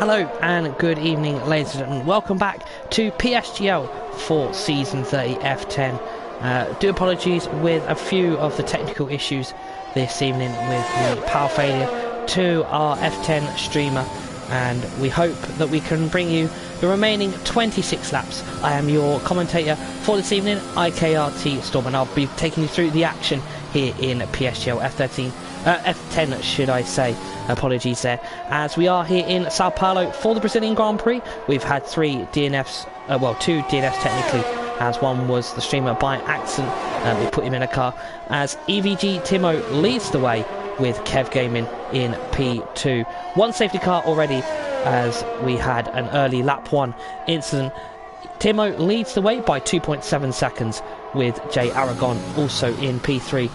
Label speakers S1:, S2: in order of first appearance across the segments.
S1: Hello and good evening, ladies and gentlemen. Welcome back to PSGL for Season 30 F10. Do apologies with a few of the technical issues this evening with the power failure to our F10 streamer, and we hope that we can bring you the remaining 26 laps. I am your commentator for this evening, IKRT Storm, and I'll be taking you through the action here in PSGL F10 should I say. Apologies there, as we are here in Sao Paulo for the Brazilian Grand Prix. We've had three DNFs, well, two DNFs technically, as one was the streamer by accident. We put him in a car, as EVG Timo leads the way with Kev Gaming in P2. One safety car already, as we had an early lap 1 incident. Timo leads the way by 2.7 seconds, with Jay Aragon also in P3,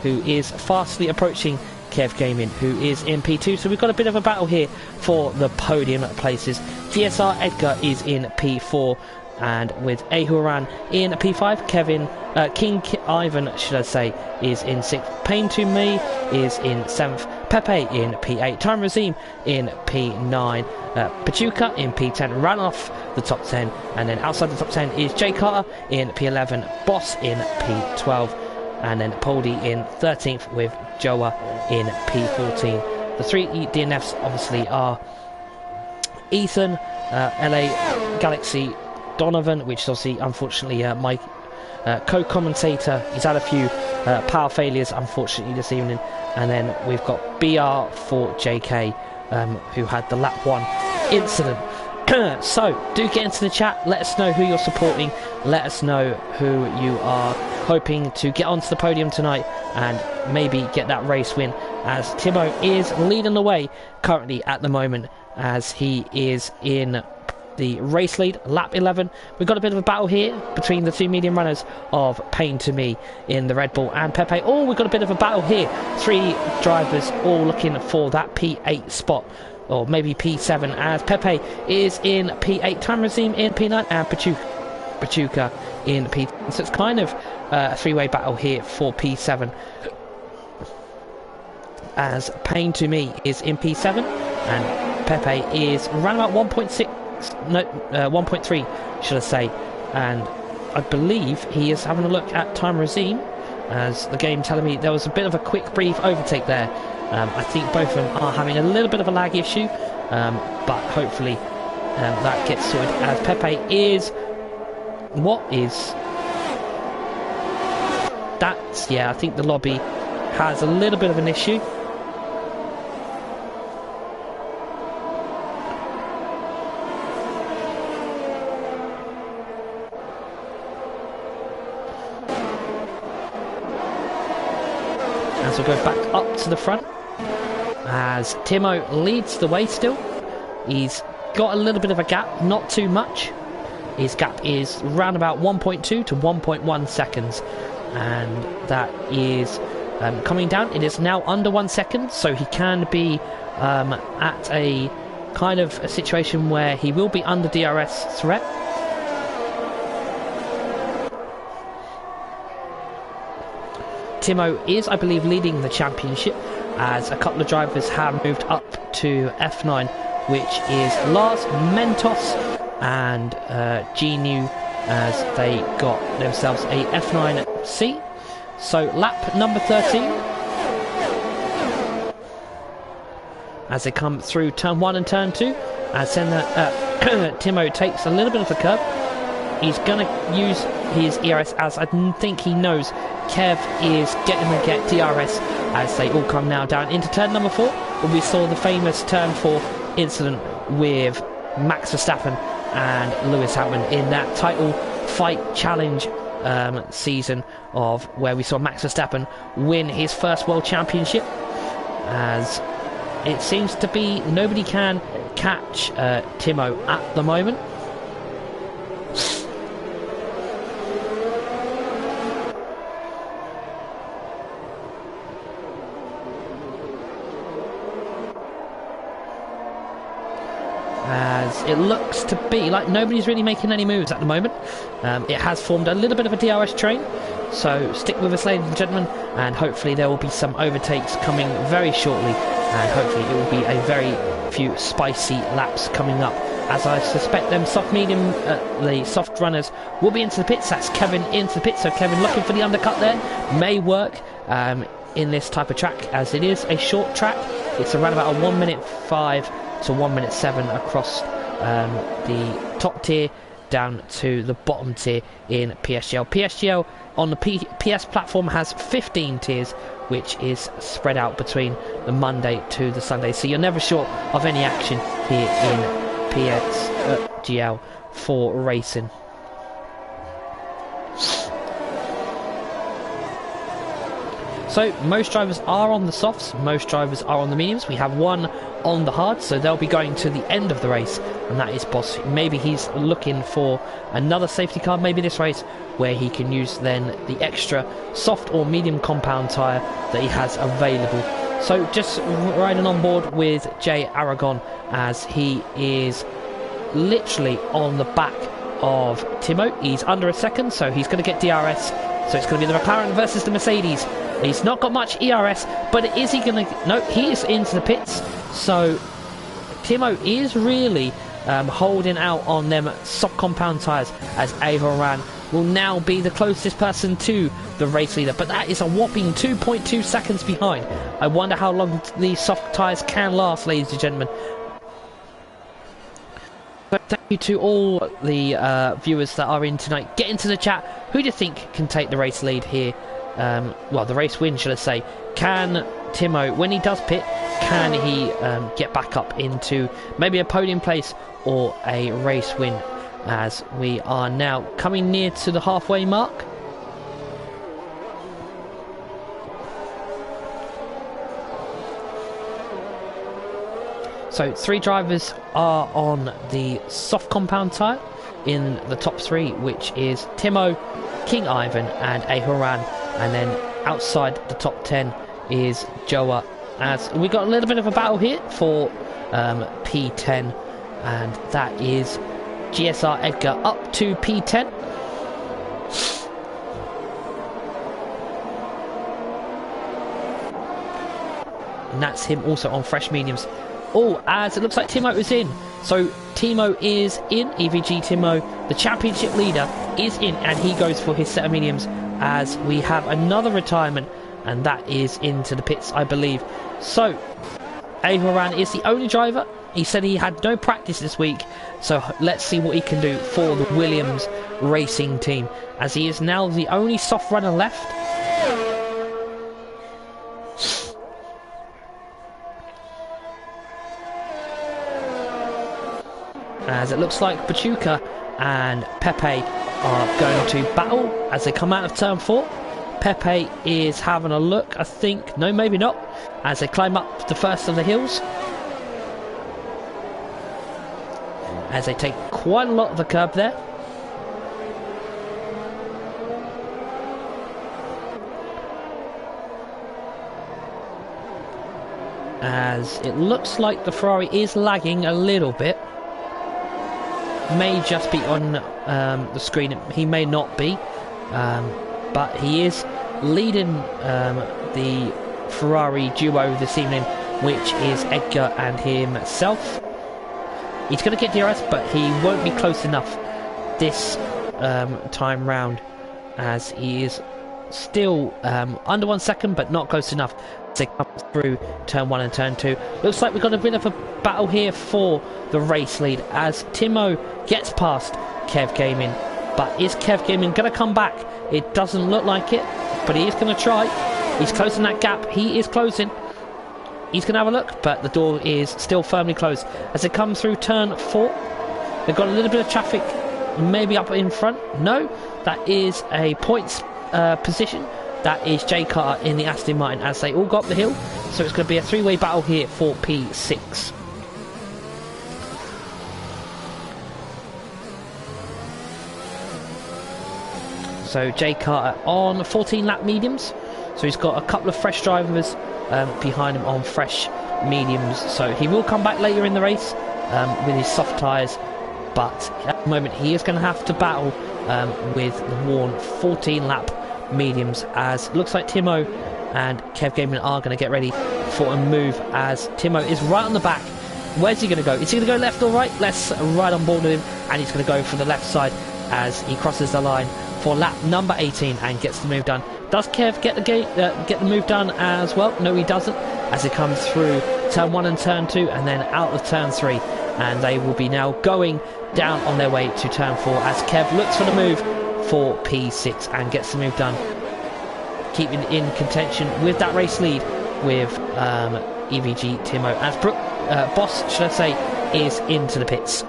S1: who is fastly approaching Kev Gaming, who is in P2. So we've got a bit of a battle here for the podium places. GSR Edgar is in P4, and with Ahuran in P5, King Ivan, should I say, is in 6th. Pain to Me is in 7th. Pepe in P8. Time Razim in P9. Pachuca in P10. Ran off the top 10, and then outside the top 10 is Jay Carter in P11. Boss in P12. And then Poldy in 13th, with Joa in P14. The three DNFs obviously are Ethan, LA Galaxy, Donovan, which is obviously unfortunately my co-commentator. He's had a few power failures unfortunately this evening. And then we've got BR for JK, who had the lap 1 incident. So do get into the chat, let us know who you're supporting, let us know who you are hoping to get onto the podium tonight and maybe get that race win, as Timo is leading the way currently at the moment, as he is in the race lead, lap 11. We've got a bit of a battle here between the two medium runners of Pain to Me in the Red Bull and Pepe. Oh, we've got a bit of a battle here, three drivers all looking for that P8 spot, or maybe P7, as Pepe is in P8, Time Razim in P9, and Pachuca in P10. So it's kind of a three-way battle here for P7, as Pain to Me is in P7 and Pepe is around about 1.3 should I say, and I believe he is having a look at Time Razim, as the game telling me there was a bit of a quick brief overtake there. I think both of them are having a little bit of a lag issue, but hopefully that gets sorted, as Pepe is... What is... That's... Yeah, I think the lobby has a little bit of an issue. As we go back up to the front, as Timo leads the way still. He's got a little bit of a gap, not too much. His gap is around about 1.2 to 1.1 seconds, and that is coming down. It is now under 1 second, so he can be at a kind of a situation where he will be under DRS threat. Timo is, I believe, leading the championship, as a couple of drivers have moved up to F9, which is Lars Mentos and GNU, as they got themselves a F9C. So lap number 13, as they come through turn 1 and turn 2, as then Timo takes a little bit of a curve. He's going to use his ERS, as I think he knows Kev is getting to get DRS, as they all come now down into turn number 4, where we saw the famous turn 4 incident with Max Verstappen and Lewis Hamilton in that title fight challenge season, of where we saw Max Verstappen win his first world championship, as it seems to be nobody can catch Timo at the moment. As it looks to be like nobody's really making any moves at the moment. It has formed a little bit of a DRS train, so stick with us, ladies and gentlemen, and hopefully there will be some overtakes coming very shortly and hopefully it will be a very few spicy laps coming up, as I suspect them the soft runners will be into the pits. That's Kevin into the pits, so Kevin looking for the undercut there. May work in this type of track, as it is a short track. It's around about a 1:05 to 1:07 across the top tier down to the bottom tier in PSGL. PSGL on the PS platform has 15 tiers, which is spread out between the Monday to the Sunday, so you're never short of any action here in PSGL for racing. So most drivers are on the softs, most drivers are on the mediums. We have one on the hard, so they'll be going to the end of the race, and that is Boss. Maybe he's looking for another safety car, maybe this race, where he can use then the extra soft or medium compound tyre that he has available. So just riding on board with Jay Aragon, as he is literally on the back of Timo. He's under a second, so he's going to get DRS. So it's going to be the McLaren versus the Mercedes. He's not got much ERS, but is he going to... No, he is into the pits. So Timo is really holding out on them soft compound tyres, as Ahoran will now be the closest person to the race leader. But that is a whopping 2.2 seconds behind. I wonder how long these soft tyres can last, ladies and gentlemen. Thank you to all the viewers that are in tonight. Get into the chat. Who do you think can take the race lead here? Well, the race win, should I say. Can Timo, when he does pit, can he get back up into maybe a podium place or a race win, as we are now coming near to the halfway mark. So 3 drivers are on the soft compound tyre in the top 3, which is Timo, King Ivan and Ahoran. And then outside the top 10 is Joa, as we got a little bit of a battle here for P10, and that is GSR Edgar up to P10. And that's him also on fresh mediums. Oh, as it looks like Timo is in. So Timo is in, EVG Timo, the championship leader, is in, and he goes for his set of mediums, as we have another retirement, and that is into the pits, I believe. So Ahoran is the only driver. He said he had no practice this week, so let's see what he can do for the Williams racing team, as he is now the only soft runner left. As it looks like Pachuca and Pepe are going to battle as they come out of turn 4. Pepe is having a look, I think. No, maybe not. As they climb up the first of the hills. As they take quite a lot of the curb there. As it looks like the Ferrari is lagging a little bit. May just be on the screen, he may not be, but he is leading the Ferrari duo this evening, which is Edgar and himself. He's going to get DRS, but he won't be close enough this time round, as he is still under 1 second, but not close enough to come through turn 1 and turn 2. Looks like we've got a bit of a battle here for the race lead, as Timo gets past Kev Gaming, but is Kev Gaming going to come back? It doesn't look like it, but he is going to try. He's closing that gap. He is closing. He's going to have a look, but the door is still firmly closed as they come through turn 4. They've got a little bit of traffic maybe up in front. No, that is a points position. That is Jay Carter in the Aston Martin, as they all got up the hill. So it's going to be a 3-way battle here for P6. So Jay Carter on 14 lap mediums. So he's got a couple of fresh drivers behind him on fresh mediums. So he will come back later in the race with his soft tyres. But at the moment he is going to have to battle with the worn 14 lap mediums, as looks like Timo and Kev Gaming are going to get ready for a move as Timo is right on the back. Where's he going to go? Is he going to go left or right? Let's ride on board with him, and he's going to go for the left side as he crosses the line for lap number 18 and gets the move done. Does Kev get the move done as well? No, he doesn't, as it comes through turn 1 and turn 2 and then out of turn 3, and they will be now going down on their way to turn 4 as Kev looks for the move for P6 and gets the move done, keeping in contention with that race lead with EVG Timo as Boss, should I say, is into the pits.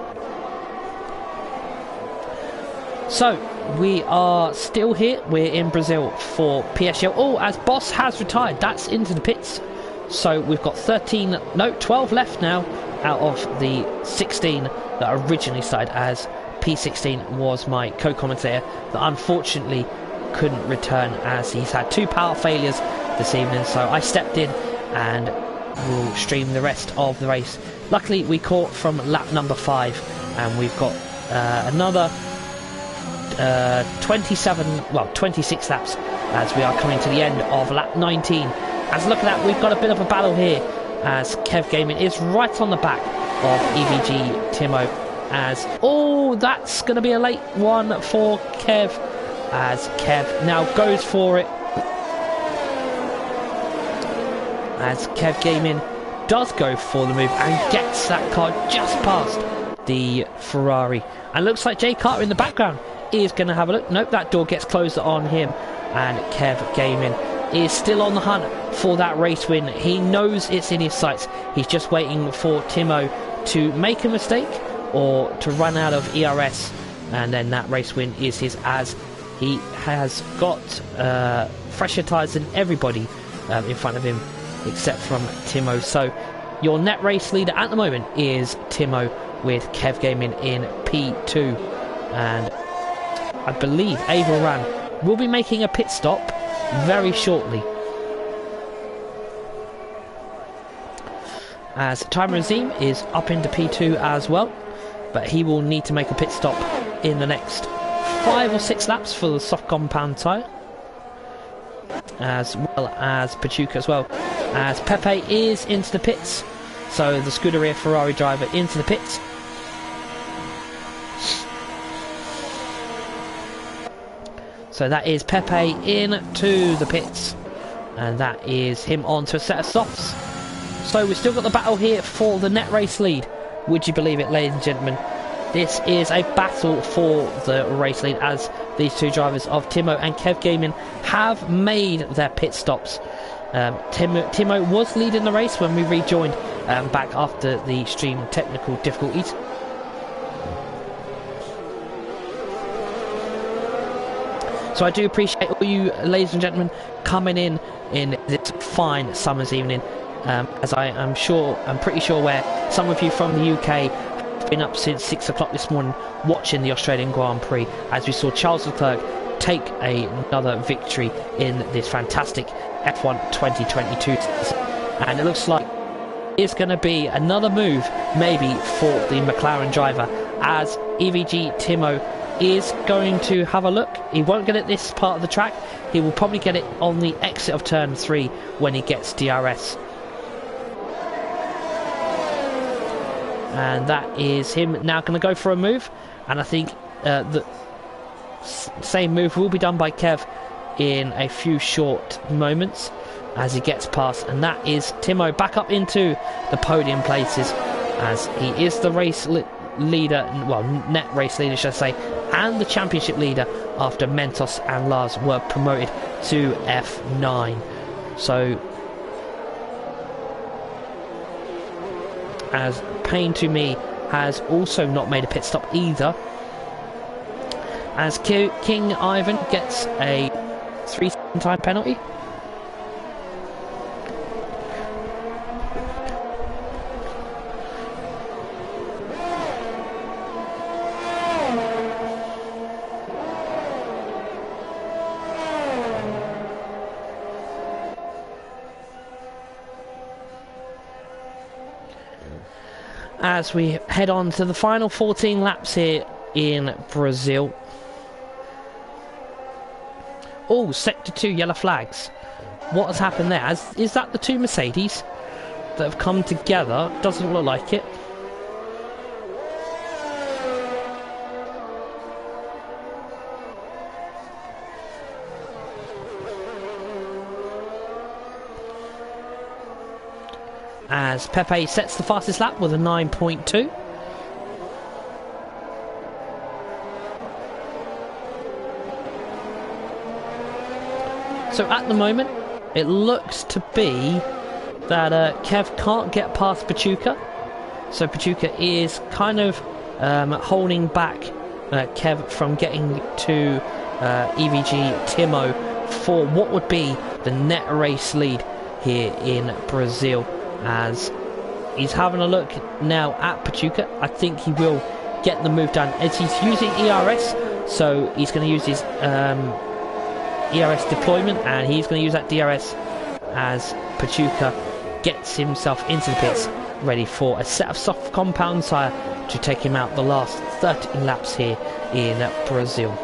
S1: So we are still here. We're in Brazil for PSGL. Oh, as Boss has retired, that's into the pits. So we've got 12 left now out of the 16 that originally started, as P16 was my co-commentator that unfortunately couldn't return as he's had 2 power failures this evening. So I stepped in and will stream the rest of the race. Luckily we caught from lap number 5, and we've got another 26 laps as we are coming to the end of lap 19. As look at that, we've got a bit of a battle here as Kev Gaming is right on the back of EVG Timo, as that's going to be a late one for Kev, as Kev now goes for it, as Kev Gaming does go for the move and gets that car just past the Ferrari. And looks like Jay Carter in the background is going to have a look. Nope, that door gets closed on him, and Kev Gaming is still on the hunt for that race win. He knows it's in his sights. He's just waiting for Timo to make a mistake or to run out of ERS, and then that race win is his, as he has got fresher tyres than everybody in front of him except from Timo. So your net race leader at the moment is Timo, with Kev Gaming in P2, and I believe Ava Ran will be making a pit stop very shortly, as Timo Azim is up into P2 as well, but he will need to make a pit stop in the next 5 or 6 laps for the soft compound tyre, as well as Pachuca as well, as Pepe is into the pits. So the Scuderia Ferrari driver into the pits. So that is Pepe into the pits, and that is him onto a set of softs. So we've still got the battle here for the net race lead. Would you believe it, ladies and gentlemen? This is a battle for the race lead, as these two drivers of Timo and Kev Gaming have made their pit stops. Timo was leading the race when we rejoined back after the extreme technical difficulties. So I do appreciate all you ladies and gentlemen coming in this fine summer's evening, as I'm pretty sure where some of you from the UK have been up since 6 o'clock this morning watching the Australian Grand Prix, as we saw Charles Leclerc take another victory in this fantastic F1 2022, and it looks like it's going to be another move maybe for the McLaren driver, as EVG Timo is going to have a look. He won't get it this part of the track, he will probably get it on the exit of turn 3 when he gets DRS, and that is him now going to go for a move, and I think the same move will be done by Kev in a few short moments as he gets past, and that is Timo back up into the podium places, as he is the race leader, well, net race leader should I say, and the championship leader after Mentos and Lars were promoted to F9. So as Pain to Me has also not made a pit stop either, as King Ivan gets a 3-second time penalty. As we head on to the final 14 laps here in Brazil. Oh, sector 2 yellow flags. What has happened there? Is that the two Mercedes? that have come together. Doesn't look like it. As Pepe sets the fastest lap with a 9.2. So at the moment, it looks to be that Kev can't get past Pachuca. So Pachuca is kind of holding back Kev from getting to EVG Timo for what would be the net race lead here in Brazil. As he's having a look now at Pachuca, I think he will get the move done as he's using ERS. So he's going to use his ERS deployment, and he's going to use that DRS as Pachuca gets himself into the pits, ready for a set of soft compound tyre to take him out the last 13 laps here in Brazil.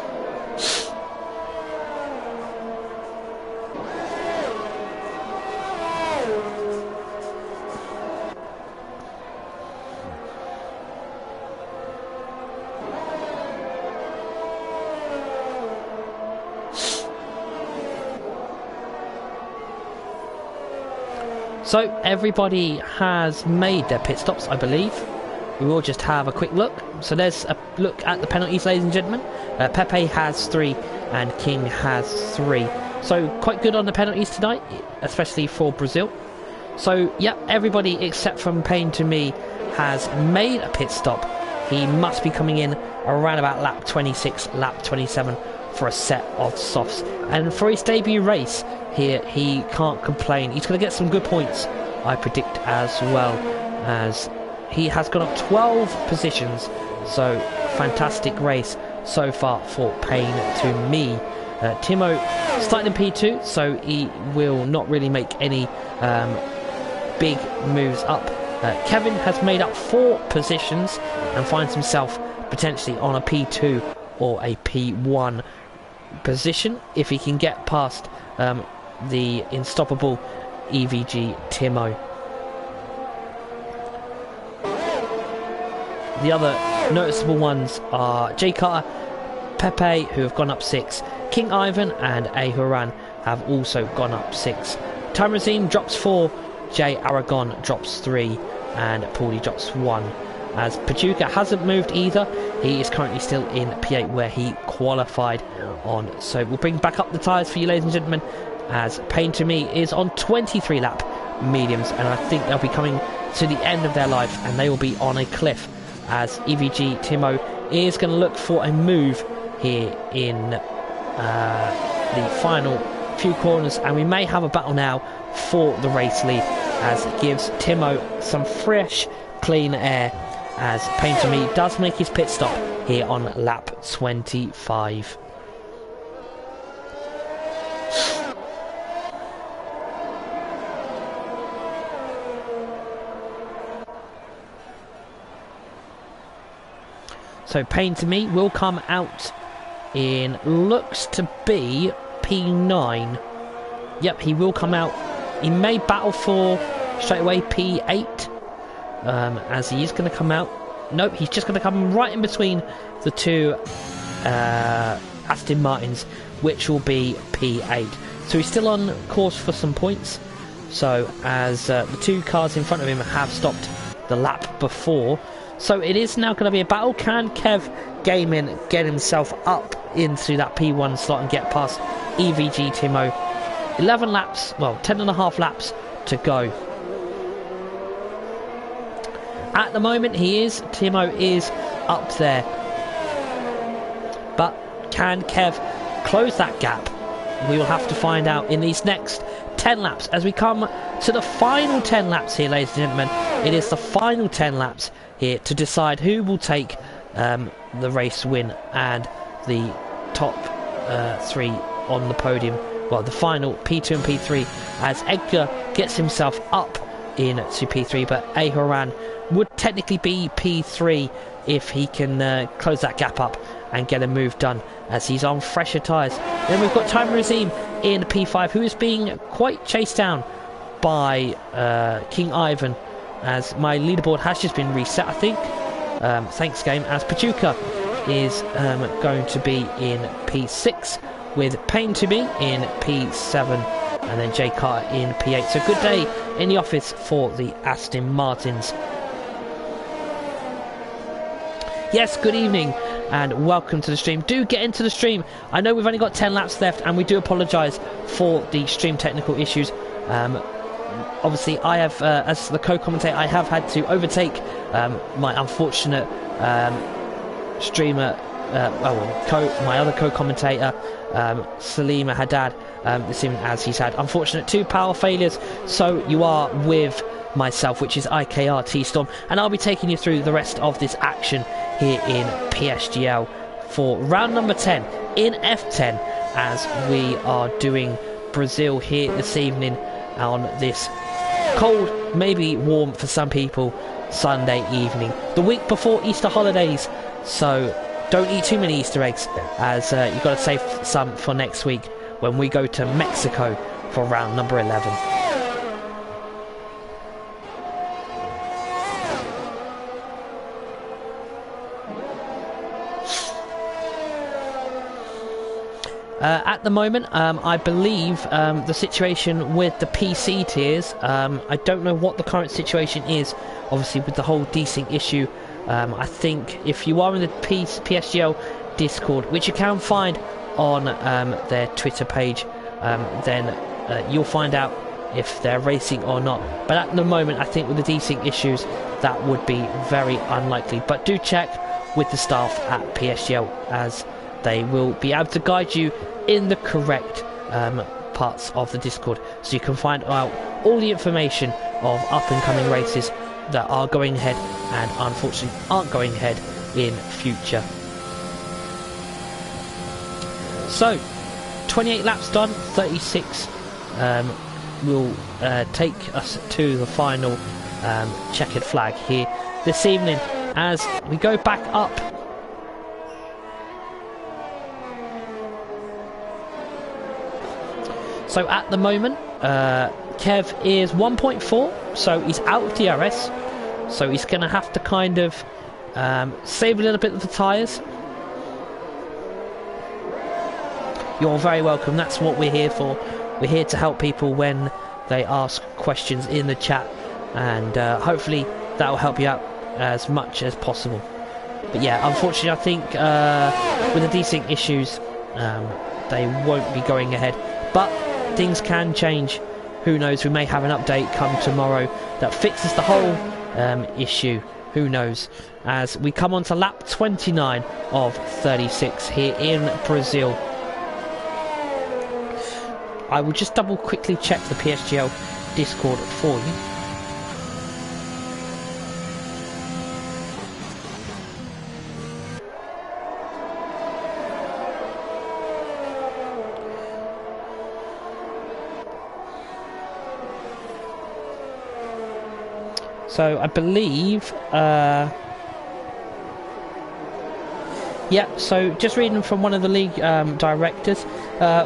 S1: So everybody has made their pit stops, I believe. We will just have a quick look. So there's a look at the penalties, ladies and gentlemen. Pepe has 3 and King has 3. So quite good on the penalties tonight, especially for Brazil. So yeah, everybody except from Payne to me has made a pit stop. He must be coming in around about lap 26, lap 27 for a set of softs. And for his debut race here, he can't complain. He's going to get some good points, I predict, as well, as he has gone up 12 positions. So fantastic race so far for Payne to me. Timo starting in P2, so he will not really make any big moves up. Kevin has made up 4 positions and finds himself potentially on a P2 or a P1 position if he can get past the unstoppable EVG Timo. The other noticeable ones are Jay Carter, Pepe, who have gone up 6, King Ivan and Ahuran have also gone up 6. Tarazine drops 4, Jay Aragon drops 3 and Paulie drops 1. As Pachuca hasn't moved either, he is currently still in P8 where he qualified on. So we'll bring back up the tyres for you, ladies and gentlemen, as Payne to me is on 23 lap mediums, and I think they'll be coming to the end of their life and they will be on a cliff, as EVG Timo is going to look for a move here in the final few corners, and we may have a battle now for the race lead, as it gives Timo some fresh clean air, as Payne to me does make his pit stop here on lap 25. So Payne to me will come out in, looks to be P9. Yep, he will come out. He may battle for straight away P8, as he is going to come out. Nope, he's just going to come right in between the 2 Aston Martins, which will be P8. So he's still on course for some points. So as the 2 cars in front of him have stopped the lap before. So it is now going to be a battle. Can Kev Gaming get himself up into that P1 slot and get past EVG Timo? 11 laps, well, 10.5 laps to go. At the moment, Timo is up there. But can Kev close that gap? We will have to find out in these next 10 laps as we come to the final 10 laps here, ladies and gentlemen. It is the final 10 laps here to decide who will take the race win and the top 3 on the podium. Well, the final P2 and P3, as Edgar gets himself up into P3, but Ahuran would technically be P3 if he can close that gap up and get a move done, as he's on fresher tyres. Then we've got Timo Azim in P5, who is being quite chased down by King Ivan, as my leaderboard has just been reset, I think. Thanks game, as Pachuca is going to be in P6 with Payne to be in P7 and then Jay Carter in P8. So good day in the office for the Aston Martins. Yes, good evening and welcome to the stream. Do get into the stream. I know we've only got 10 laps left and we do apologise for the stream technical issues. Obviously I have, as the co-commentator, I have had to overtake my unfortunate streamer, my other co-commentator, Salima Haddad, this evening, as he's had unfortunate 2 power failures. So you are with myself, which is IKRT Storm, and I'll be taking you through the rest of this action here in PSGL for round number 10 in F10, as we are doing Brazil here this evening on this cold, maybe warm for some people, Sunday evening, the week before Easter holidays. So don't eat too many Easter eggs, as you've got to save some for next week when we go to Mexico for round number 11. At the moment, I believe the situation with the PC tiers, I don't know what the current situation is, obviously with the whole desync issue. I think if you are in the PSGL Discord, which you can find on their Twitter page, then you'll find out if they're racing or not. But at the moment, I think with the desync issues, that would be very unlikely. But do check with the staff at PSGL, as they will be able to guide you in the correct parts of the Discord, so you can find out all the information of up and coming races that are going ahead and unfortunately aren't going ahead in future. So 28 laps done, 36 will take us to the final checkered flag here this evening, as we go back up. So at the moment, Kev is 1.4, so he's out of DRS, so he's going to have to kind of save a little bit of the tyres. You're very welcome, that's what we're here for. We're here to help people when they ask questions in the chat, and hopefully that will help you out as much as possible. But yeah, unfortunately I think with the desync issues, they won't be going ahead, but things can change. Who knows, we may have an update come tomorrow that fixes the whole issue. Who knows, as we come on to lap 29 of 36 here in Brazil. I will just double quickly check the PSGL Discord for you. So I believe, yeah, so just reading from one of the league directors,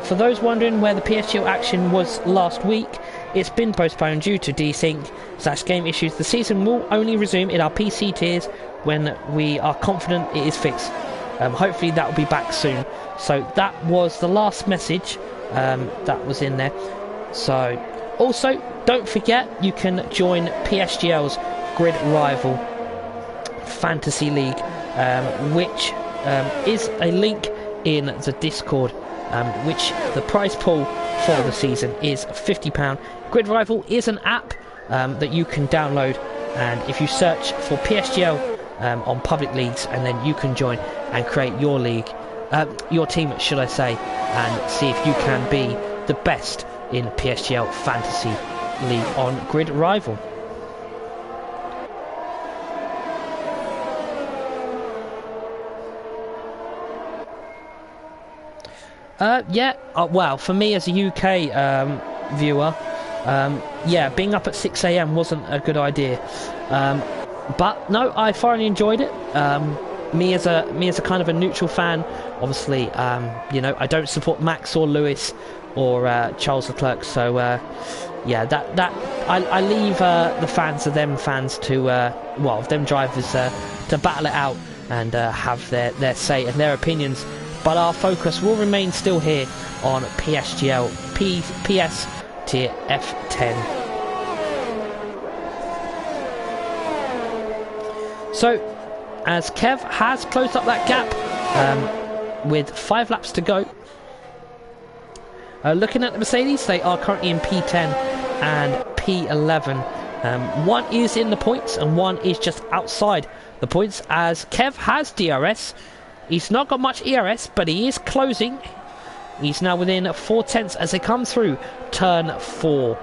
S1: for those wondering where the PSGL action was last week, it's been postponed due to desync/game issues. The season will only resume in our PC tiers when we are confident it is fixed. Hopefully that will be back soon. So that was the last message that was in there. So also, don't forget, you can join PSGL's Grid Rival Fantasy League, which is a link in the Discord, which the prize pool for the season is £50. Grid Rival is an app that you can download, and if you search for PSGL on public leagues, and then you can join and create your league, your team should I say, and see if you can be the best in PSGL Fantasy League on Grid Rival. Well, for me as a UK viewer, yeah, being up at 6 AM wasn't a good idea. But no, I thoroughly enjoyed it. Me as a kind of a neutral fan, obviously, you know, I don't support Max or Lewis or Charles Leclerc, so yeah, I leave the fans of them fans to well, them drivers to battle it out and have their say and their opinions. But our focus will remain still here on PSGL PS Tier F10. So, as Kev has closed up that gap with 5 laps to go. Looking at the Mercedes, they are currently in P10 and P11. One is in the points and one is just outside the points, as Kev has DRS. He's not got much ERS, but he is closing. He's now within 4 tenths as they come through turn 4.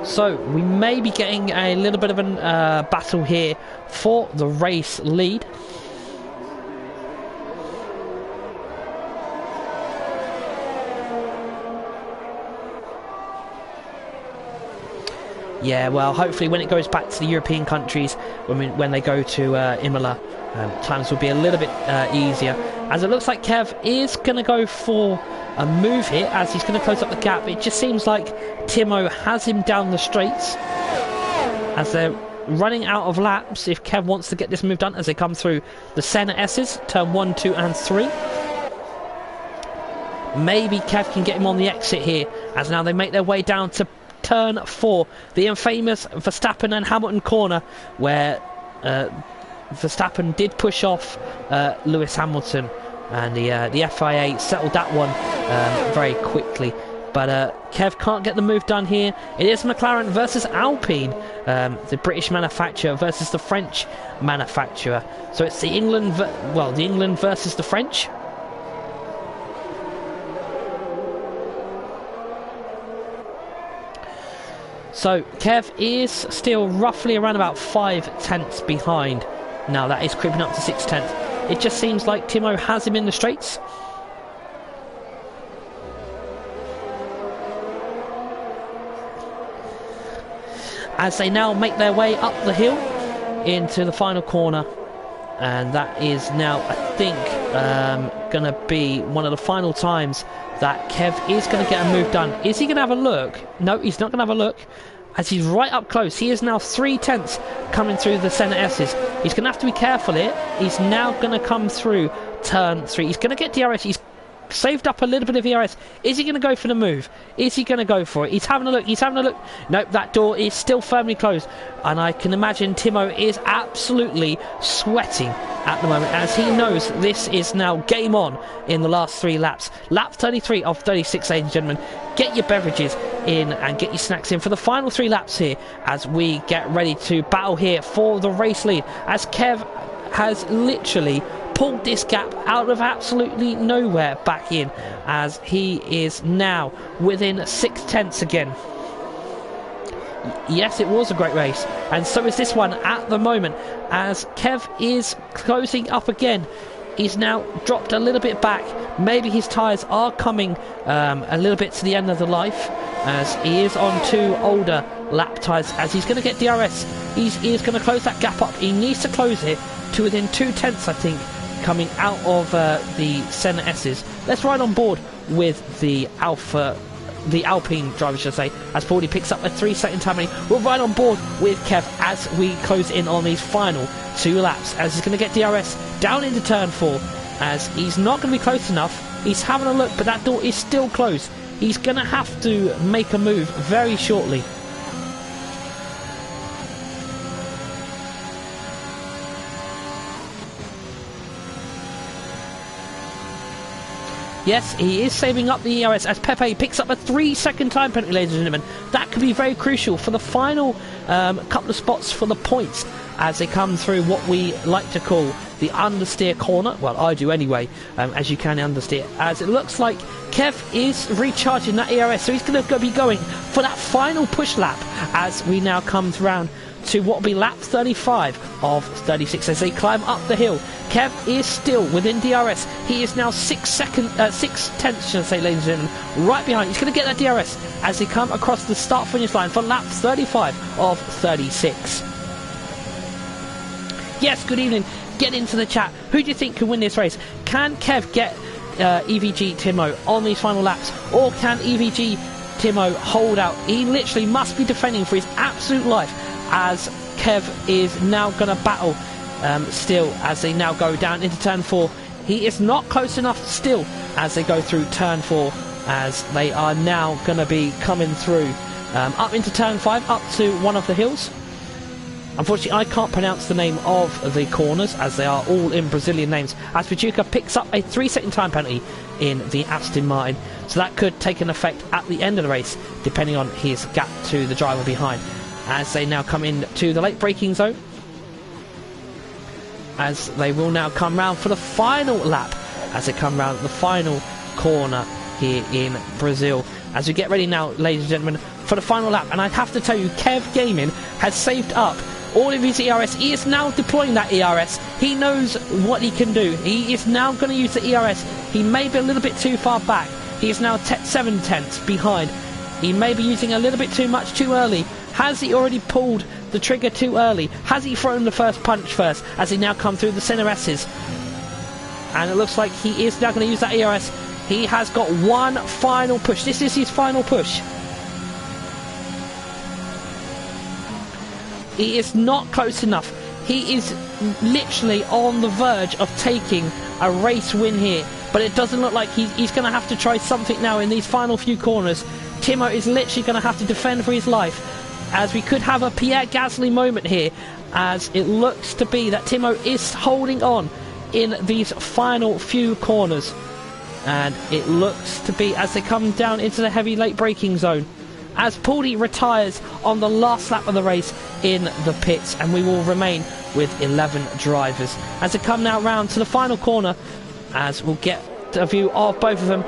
S1: So we may be getting a little bit of a battle here for the race lead. Yeah, well, hopefully when it goes back to the European countries, when they go to Imola, times will be a little bit easier. As it looks like Kev is going to go for a move here, as he's going to close up the gap. It just seems like Timo has him down the straights, as they're running out of laps if Kev wants to get this move done, as they come through the Senna S's, turn 1, 2 and 3. Maybe Kev can get him on the exit here, as now they make their way down to turn 4, the infamous Verstappen and Hamilton corner, where Verstappen did push off Lewis Hamilton, and the FIA settled that one very quickly. But Kev can't get the move done here. It is McLaren versus Alpine, the British manufacturer versus the French manufacturer. So it's the England versus the French. So Kev is still roughly around about 5 tenths behind. Now that is creeping up to 6 tenths. It just seems like Timo has him in the straights. As they now make their way up the hill into the final corner. And that is now, I think, going to be one of the final times that Kev is going to get a move done. Is he going to have a look? No, he's not going to have a look, as he's right up close. He is now 3 tenths coming through the Senna S's. He's going to have to be careful here. He's now going to come through turn 3. He's going to get DRS. He's saved up a little bit of ERS. Is he going to go for the move? Is he going to go for it? He's having a look. He's having a look. Nope, that door is still firmly closed. And I can imagine Timo is absolutely sweating at the moment, as he knows this is now game on in the last 3 laps. Lap 33 of 36, ladies and gentlemen. Get your beverages in and get your snacks in for the final 3 laps here, as we get ready to battle here for the race lead, as Kev has literally pulled this gap out of absolutely nowhere back in, as he is now within 6 tenths again. Yes, it was a great race, and so is this one at the moment, as Kev is closing up again. He's now dropped a little bit back. Maybe his tyres are coming a little bit to the end of the life, as he is on 2 older lap tyres, as he's going to get DRS. He is going to close that gap up. He needs to close it to within 2 tenths, I think, coming out of the Senna S's. Let's ride on board with the Alpine driver, should I say, as Paulie picks up a 3-second time. We'll ride on board with Kev as we close in on these final 2 laps, as he's going to get DRS down into turn 4, as he's not going to be close enough. He's having a look, but that door is still closed. He's going to have to make a move very shortly. Yes, he is saving up the ERS, as Pepe picks up a 3-second time penalty, ladies and gentlemen. That could be very crucial for the final couple of spots for the points, as they come through what we like to call the understeer corner. Well, I do anyway, as you can understeer. As it looks like Kev is recharging that ERS, so he's going to be going for that final push lap, as we now come round to what will be lap 35 of 36 as they climb up the hill. Kev is still within DRS. He is now 6 tenths, should I say, ladies and gentlemen, right behind. He's going to get that DRS as they come across the start-finish line for lap 35 of 36. Yes, good evening. Get into the chat. Who do you think can win this race? Can Kev get EVG Timo on these final laps, or can EVG Timo hold out? He literally must be defending for his absolute life as Kev is now going to battle still as they now go down into turn 4. He is not close enough still as they go through turn 4, as they are now going to be coming through up into turn 5, up to one of the hills. Unfortunately, I can't pronounce the name of the corners as they are all in Brazilian names, as Pachuca picks up a 3-second time penalty in the Aston Martin, so that could take an effect at the end of the race depending on his gap to the driver behind, as they now come into the late braking zone, as they will now come round for the final lap, as they come round the final corner here in Brazil, as we get ready now, ladies and gentlemen, for the final lap. And I have to tell you, Kev Gaming has saved up all of his ERS. He is now deploying that ERS. He knows what he can do. He is now going to use the ERS. He may be a little bit too far back. He is now 7 tenths behind. He may be using a little bit too much too early. Has he already pulled the trigger too early? Has he thrown the first punch first as he now come through the center S's? And it looks like he is now going to use that ERS. He has got one final push. This is his final push. He is not close enough. He is literally on the verge of taking a race win here, but it doesn't look like he's going to have to try something now in these final few corners. Timo is literally going to have to defend for his life, as we could have a Pierre Gasly moment here, as it looks to be that Timo is holding on in these final few corners, and it looks to be as they come down into the heavy late braking zone, as Pauli retires on the last lap of the race in the pits, and we will remain with 11 drivers as they come now round to the final corner, as we'll get a view of both of them.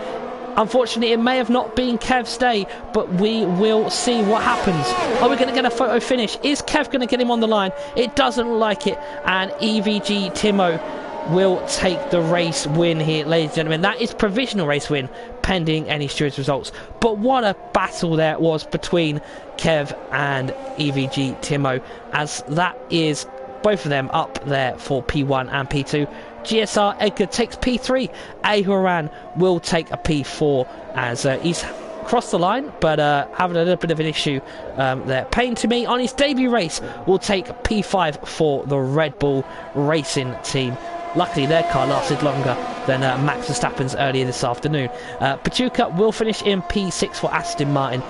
S1: Unfortunately, it may have not been Kev's day, but we will see what happens. Are we going to get a photo finish? Is Kev going to get him on the line? It doesn't look like it, and EVG Timo will take the race win here, ladies and gentlemen. That is provisional race win, pending any stewards results. But what a battle there was between Kev and EVG Timo, as that is both of them up there for P1 and P2. GSR Edgar takes P3. Ahuran will take a P4 as he's crossed the line, but having a little bit of an issue there. Payne to me on his debut race will take P5 for the Red Bull Racing team. Luckily, their car lasted longer than Max Verstappen's earlier this afternoon. Pachuca will finish in P6 for Aston Martin.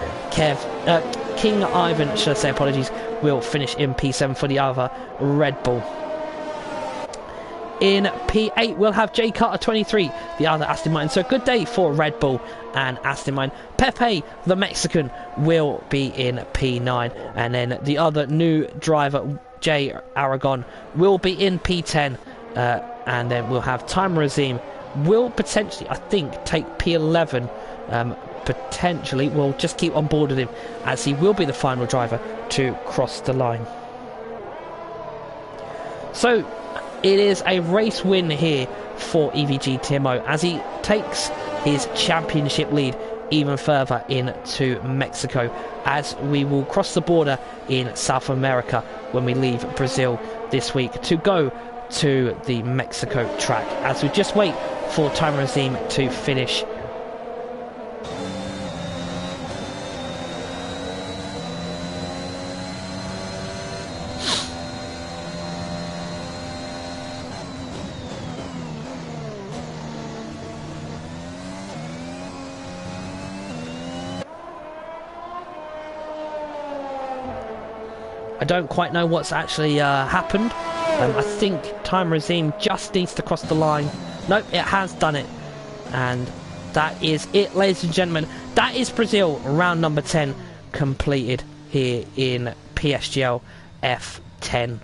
S1: King Ivan, should I say, apologies, will finish in P7 for the other Red Bull. In P8, we'll have J Carter 23, the other Aston Martin. So good day for Red Bull and Aston Martin. Pepe, the Mexican, will be in P9. And then the other new driver, Jay Aragon, will be in P10. And then we'll have Timo Razim will potentially, I think, take P11. Potentially, we'll just keep on board with him, as he will be the final driver to cross the line. So it is a race win here for EVG Timo, as he takes his championship lead even further into Mexico, as we will cross the border in South America when we leave Brazil this week to go to the Mexico track, as we just wait for Timo Razim to finish. I don't quite know what's actually happened. I think Timo Razim just needs to cross the line. Nope, it has done it. And that is it, ladies and gentlemen. That is Brazil, round number 10 completed here in PSGL F10.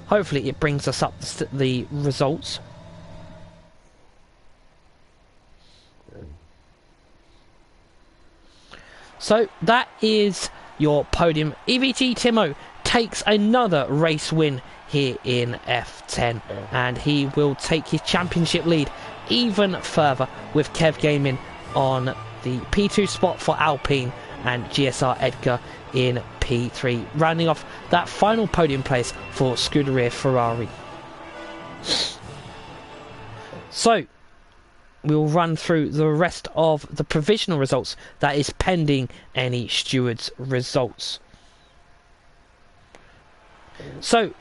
S1: Hopefully it brings us up the results. So that is your podium. EVG Timo takes another race win here in F10, and he will take his championship lead even further with Kev Gaming on the P2 spot for Alpine and GSR Edgar in P3, rounding off that final podium place for Scuderia Ferrari. So we'll run through the rest of the provisional results that is pending any stewards' results. So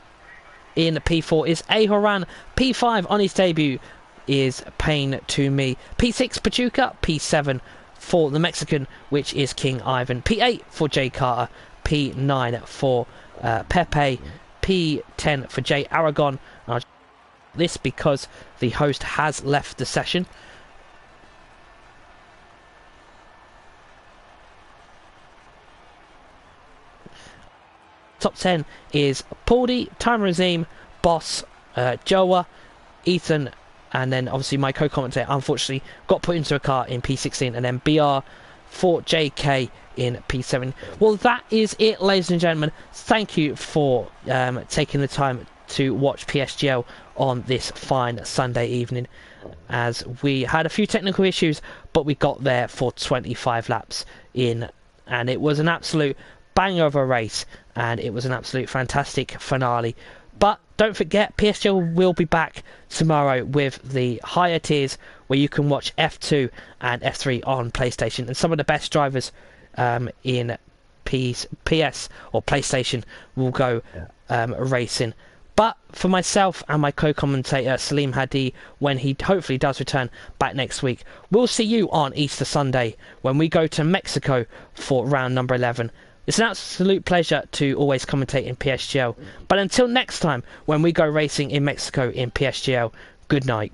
S1: in P4 is Ahoran, P5 on his debut is Pain to Me, P6 Pachuca, P7 for the Mexican, which is King Ivan, P8 for Jay Carter, P9 for Pepe, P10 for Jay Aragon. This because the host has left the session. Top 10 is Paudi, Time Razim, Boss, Joa, Ethan, and then obviously my co-commentator unfortunately got put into a car in P16, and then BR for JK in P7. Well, that is it, ladies and gentlemen. Thank you for taking the time to watch PSGL on this fine Sunday evening, as we had a few technical issues, but we got there for 25 laps in, and it was an absolute banger of a race, and it was an absolute fantastic finale. But don't forget, PSGL will be back tomorrow with the higher tiers, where you can watch F2 and F3 on PlayStation, and some of the best drivers in PS or PlayStation will go racing. But for myself and my co-commentator Salim Hadi, when he hopefully does return back next week, we'll see you on Easter Sunday when we go to Mexico for round number 11. It's an absolute pleasure to always commentate in PSGL. But until next time, when we go racing in Mexico in PSGL, good night.